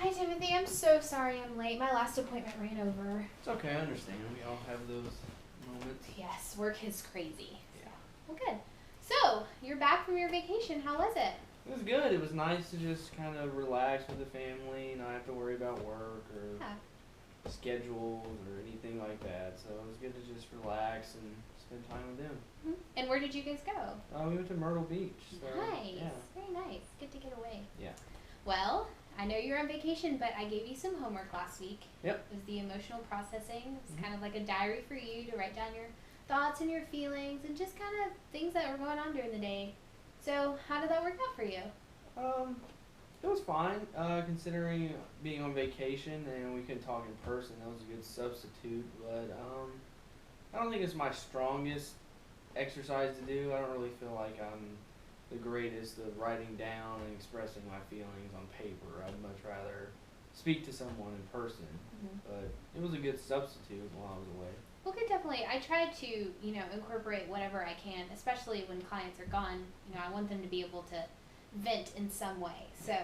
Hi, Timothy. I'm so sorry I'm late. My last appointment ran over. It's okay, I understand. We all have those moments. Yes, work is crazy. Yeah. Well, good. So, you're back from your vacation. How was it? It was good. It was nice to just kind of relax with the family, not have to worry about work or Yeah. schedules or anything like that. So it was good to just relax and spend time with them. And where did you guys go? We went to Myrtle Beach. So, Nice. yeah. Very nice. Good to get away. Yeah. Well, I know you're on vacation, but I gave you some homework last week. Yep. It was the emotional processing. It's Mhm. kind of like a diary for you to write down your thoughts and your feelings and just kind of things that were going on during the day. So, how did that work out for you? Um, it was fine, considering being on vacation and we couldn't talk in person. That was a good substitute, but I don't think it's my strongest exercise to do. I don't really feel like I'm the greatest of writing down and expressing my feelings on paper. I'd much rather speak to someone in person. But it was a good substitute while I was away. Well, good, definitely. I try to, incorporate whatever I can, especially when clients are gone. I want them to be able to vent in some way. So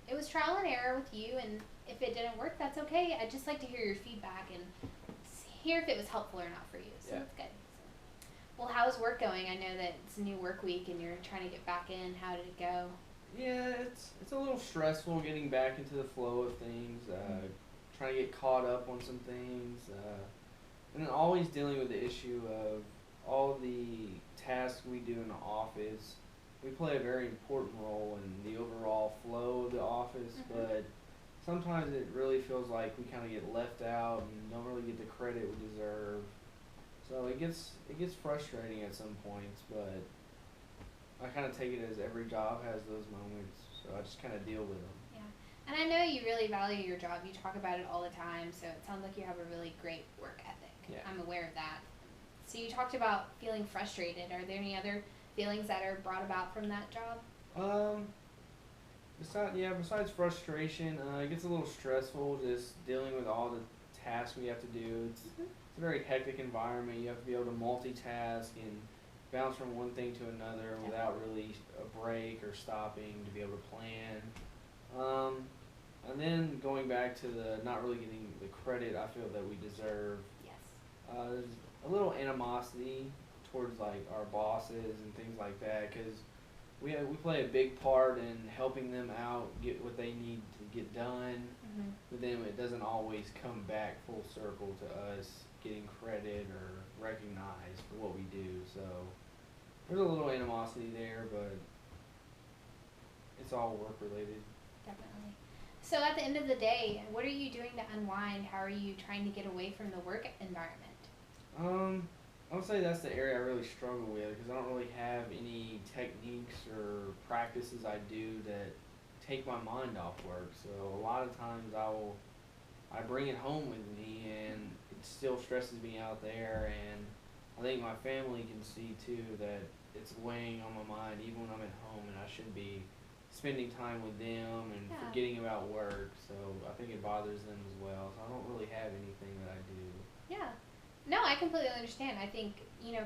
it was trial and error with you, and if it didn't work, that's okay. I'd just like to hear your feedback and hear if it was helpful or not for you. So Yeah. that's good. Well, how's work going? I know that it's a new work week and you're trying to get back in. How did it go? Yeah, it's a little stressful getting back into the flow of things, trying to get caught up on some things, and then always dealing with the issue of all the tasks we do in the office. We play a very important role in the overall flow of the office, but sometimes it really feels like we kind of get left out and don't really get the credit we deserve. So it gets frustrating at some points, but I kind of take it as every job has those moments, so I just kind of deal with them. Yeah. And I know you really value your job. You talk about it all the time, so it sounds like you have a really great work ethic. Yeah. I'm aware of that. So you talked about feeling frustrated. Are there any other feelings that are brought about from that job? Um, besides frustration, it gets a little stressful just dealing with all the tasks we have to do. It's a very hectic environment. You have to be able to multitask and bounce from one thing to another without really a break or stopping to be able to plan. And then going back to the not really getting the credit I feel that we deserve. Yes. There's a little animosity towards like our bosses and things like that because we play a big part in helping them out get what they need to get done, but then it doesn't always come back full circle to us getting credit or recognized for what we do. So there's a little animosity there, but it's all work related. Definitely. So at the end of the day, what are you doing to unwind? How are you trying to get away from the work environment? I would say that's the area I really struggle with because I don't really have any techniques or practices I do that take my mind off work. So a lot of times I bring it home with me and it still stresses me out there, and I think my family can see too that it's weighing on my mind even when I'm at home and I should be spending time with them and forgetting about work. So I think it bothers them as well. So I don't really have anything that I do. Yeah. No, I completely understand. I think,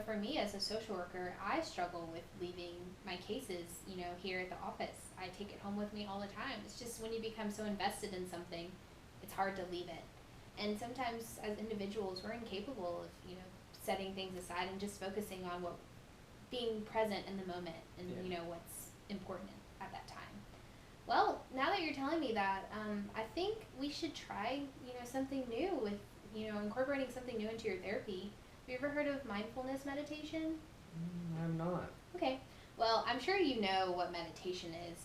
for me as a social worker, I struggle with leaving my cases, here at the office. I take it home with me all the time. It's just when you become so invested in something, it's hard to leave it. And sometimes as individuals, we're incapable of, setting things aside and just focusing on being present in the moment and, what's important at that time. Well, now that you're telling me that, I think we should try, something new with incorporating something new into your therapy. Have you ever heard of mindfulness meditation? I'm not. Okay. Well, I'm sure you know what meditation is,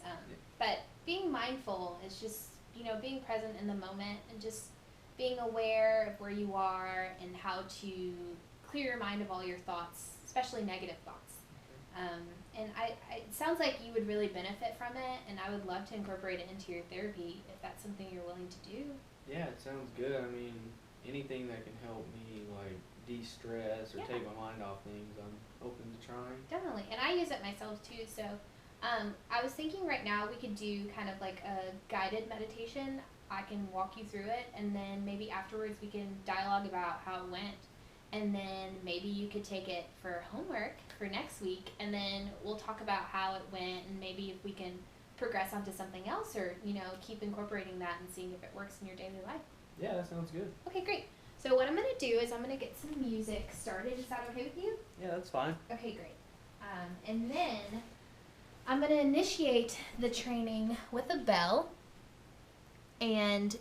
but being mindful is just, being present in the moment and just being aware of where you are and how to clear your mind of all your thoughts, especially negative thoughts. And it sounds like you would really benefit from it, and I would love to incorporate it into your therapy if that's something you're willing to do. Yeah, it sounds good. I mean, anything that can help me like de-stress or take my mind off things, I'm open to trying. Definitely, and I use it myself too. So I was thinking right now we could do kind of like a guided meditation. I can walk you through it, and then maybe afterwards we can dialogue about how it went, and then maybe you could take it for homework for next week, and then we'll talk about how it went, and maybe if we can progress onto something else, or keep incorporating that and seeing if it works in your daily life. Yeah, that sounds good. Okay, great. So what I'm going to do is I'm going to get some music started. Is that okay with you? Yeah, that's fine. Okay, great. And then I'm going to initiate the training with a bell. And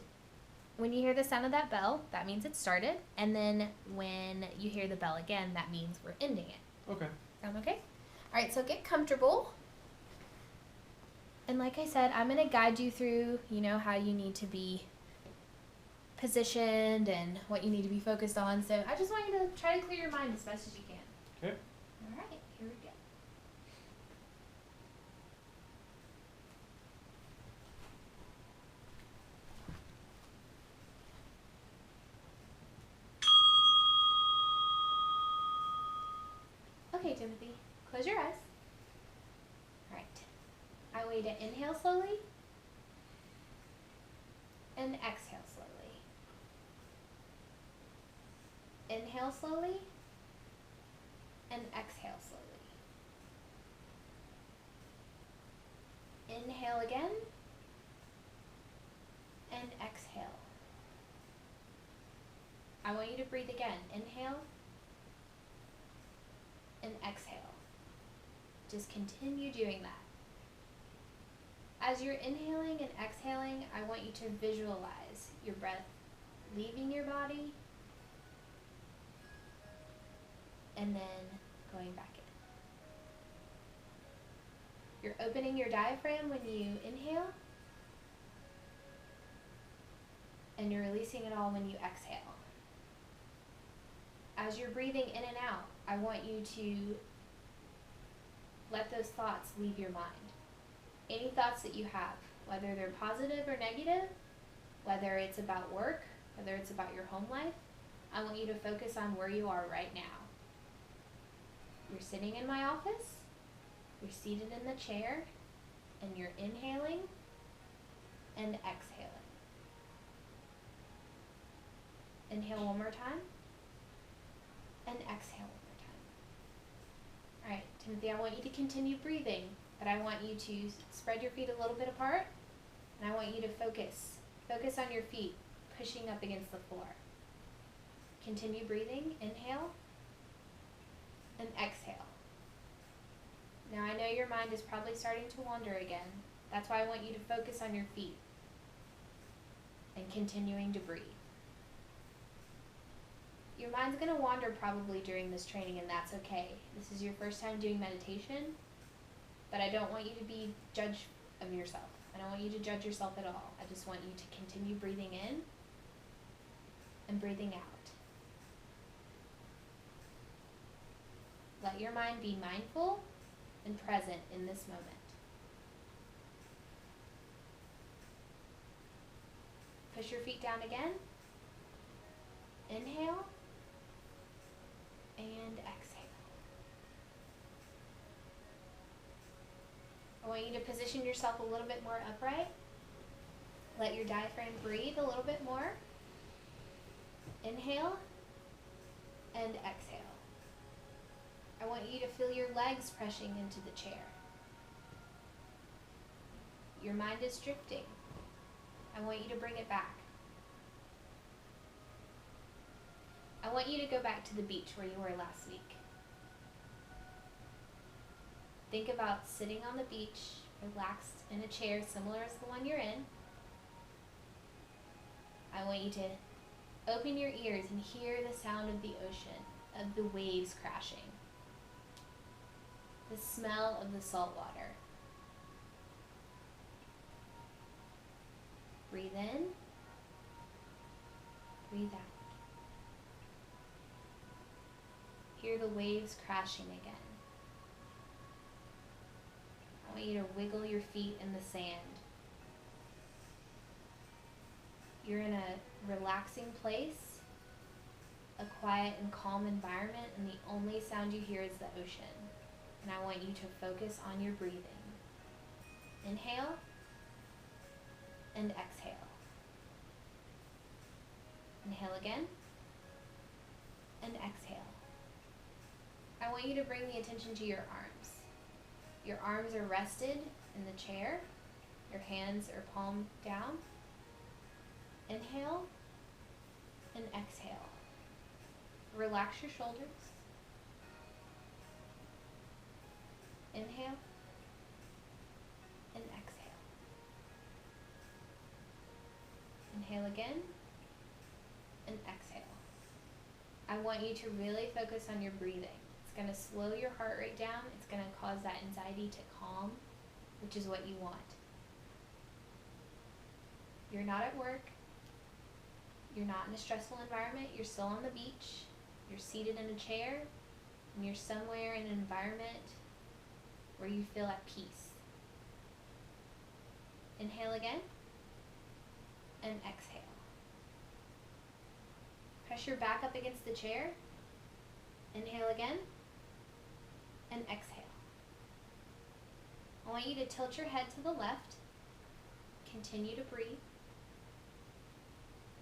when you hear the sound of that bell, that means it started. And then when you hear the bell again, that means we're ending it. Okay. Sound okay? All right, so get comfortable. And like I said, I'm going to guide you through, how you need to be positioned and what you need to be focused on. So I just want you to try to clear your mind as best as you can. Okay. All right, here we go. Okay, Timothy, close your eyes. All right. I want you to inhale slowly and exhale slowly. Inhale slowly and exhale slowly. Inhale again and exhale. I want you to breathe again. Inhale and exhale. Just continue doing that. As you're inhaling and exhaling, I want you to visualize your breath leaving your body and then going back in. You're opening your diaphragm when you inhale, and you're releasing it all when you exhale. As you're breathing in and out, I want you to let those thoughts leave your mind. Any thoughts that you have, whether they're positive or negative, whether it's about work, whether it's about your home life, I want you to focus on where you are right now. You're sitting in my office, you're seated in the chair, and you're inhaling and exhaling. Inhale one more time, and exhale one more time. All right, Timothy, I want you to continue breathing, but I want you to spread your feet a little bit apart, and I want you to focus. Focus on your feet pushing up against the floor. Continue breathing. Inhale and exhale. Now I know your mind is probably starting to wander again. That's why I want you to focus on your feet and continuing to breathe. Your mind's going to wander probably during this training, and that's okay. This is your first time doing meditation, but I don't want you to be judge of yourself. I don't want you to judge yourself at all. I just want you to continue breathing in and breathing out. Let your mind be mindful and present in this moment. Push your feet down again. Inhale and exhale. I want you to position yourself a little bit more upright. Let your diaphragm breathe a little bit more. Inhale and exhale. I want you to feel your legs pressing into the chair. Your mind is drifting. I want you to bring it back. I want you to go back to the beach where you were last week. Think about sitting on the beach, relaxed in a chair similar as the one you're in. I want you to open your ears and hear the sound of the ocean, of the waves crashing. The smell of the salt water. Breathe in, breathe out. Hear the waves crashing again. I want you to wiggle your feet in the sand. You're in a relaxing place, a quiet and calm environment, and the only sound you hear is the ocean. And I want you to focus on your breathing. Inhale and exhale. Inhale again and exhale. I want you to bring the attention to your arms. Your arms are rested in the chair, Your hands are palm down. Inhale and exhale. Relax your shoulders. Inhale and exhale. Inhale again and exhale. I want you to really focus on your breathing. It's going to slow your heart rate down. It's going to cause that anxiety to calm, which is what you want. You're not at work. You're not in a stressful environment. You're still on the beach. You're seated in a chair, and you're somewhere in an environment where you feel at peace. Inhale again, and exhale. Press your back up against the chair. Inhale again, and exhale. I want you to tilt your head to the left. Continue to breathe.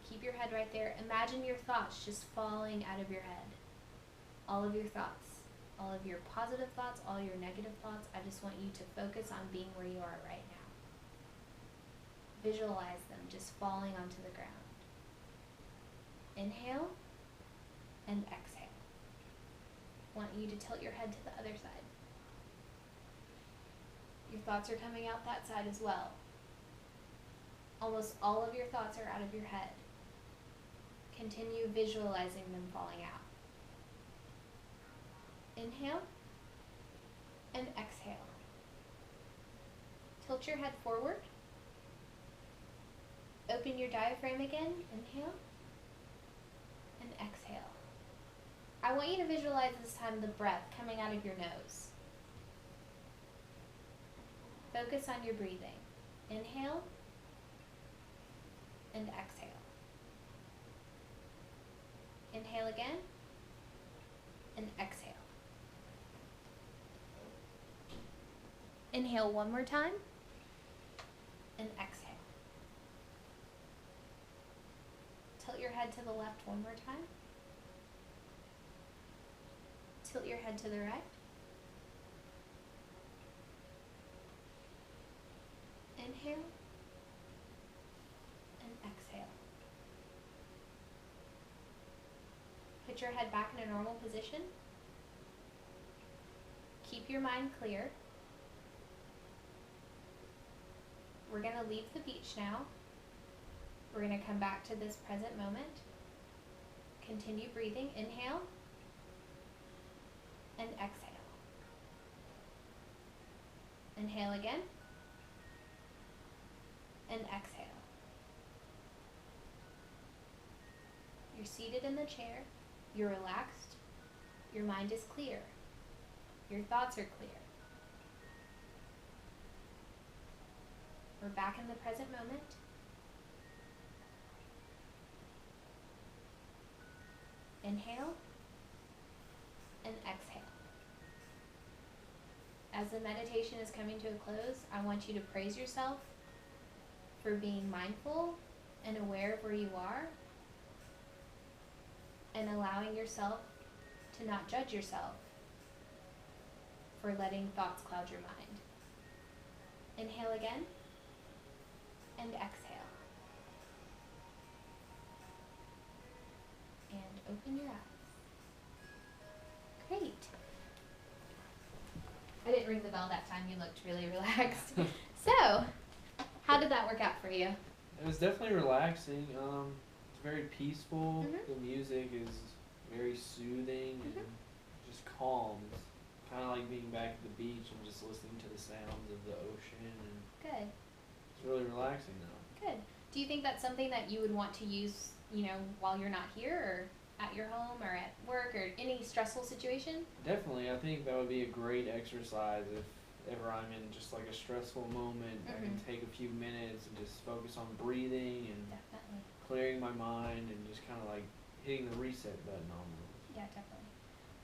Keep your head right there. Imagine your thoughts just falling out of your head. All of your thoughts. All of your positive thoughts, all your negative thoughts. I just want you to focus on being where you are right now. Visualize them just falling onto the ground. Inhale and exhale. Want you to tilt your head to the other side. Your thoughts are coming out that side as well. Almost all of your thoughts are out of your head. Continue visualizing them falling out. Inhale and exhale. Tilt your head forward. Open your diaphragm again. Inhale and exhale. I want you to visualize this time the breath coming out of your nose. Focus on your breathing. Inhale and exhale. Inhale again and exhale. Inhale one more time and exhale. Tilt your head to the left one more time. Tilt your head to the right. Inhale and exhale. Put your head back in a normal position. Keep your mind clear. We're going to leave the beach now. We're going to come back to this present moment. Continue breathing. Inhale and exhale. Inhale again and exhale. You're seated in the chair. You're relaxed. Your mind is clear. Your thoughts are clear. We're back in the present moment. Inhale and exhale. As the meditation is coming to a close, I want you to praise yourself for being mindful and aware of where you are and allowing yourself to not judge yourself for letting thoughts cloud your mind. Inhale again and exhale. And open your eyes. Great. I didn't ring the bell that time. You looked really relaxed. So, how did that work out for you? It was definitely relaxing. It's very peaceful. Mhm. The music is very soothing and just calm. It's kind of like being back at the beach and just listening to the sounds of the ocean. And Good. it's really relaxing though. Good. Do you think that's something that you would want to use, while you're not here, or at your home, or at work, or any stressful situation? Definitely, I think that would be a great exercise if ever I'm in just like a stressful moment. I can take a few minutes and just focus on breathing and Definitely. clearing my mind and just kind of like hitting the reset button almost. Yeah, definitely.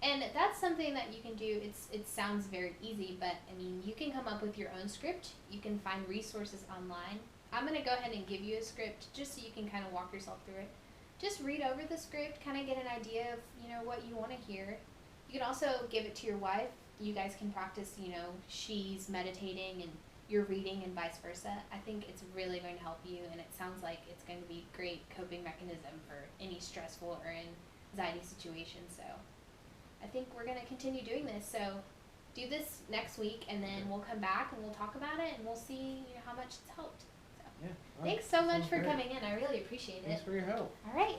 And that's something that you can do. It sounds very easy, but you can come up with your own script. You can find resources online. I'm going to go ahead and give you a script just so you can kind of walk yourself through it. Just read over the script, kind of get an idea of, what you want to hear. You can also give it to your wife. You guys can practice, she's meditating and your reading and vice versa. I think it's really going to help you, and it sounds like it's going to be a great coping mechanism for any stressful or anxiety situation. So I think we're going to continue doing this. So do this next week, and then we'll come back and we'll talk about it, and we'll see how much it's helped. So Yeah. thanks so much Sounds for great. coming in. I really appreciate it. Thanks for your help. All right.